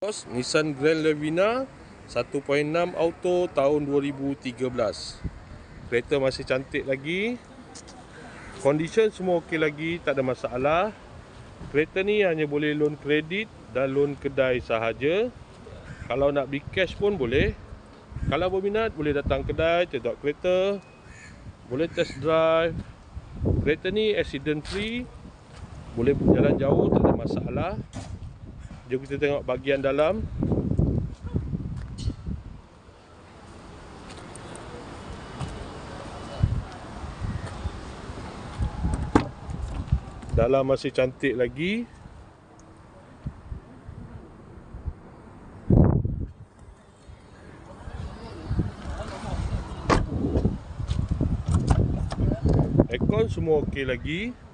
Nissan Grand Levina 1.6 auto tahun 2013. Kereta masih cantik lagi. Condition semua okey lagi, tak ada masalah. Kereta ni hanya boleh loan kredit dan loan kedai sahaja. Kalau nak beli cash pun boleh. Kalau berminat boleh datang kedai, tengok kereta, boleh test drive. Kereta ni accident free, boleh berjalan jauh, tak ada masalah. Jom kita tengok bahagian dalam. Dalam masih cantik lagi. Aircon semua okey lagi.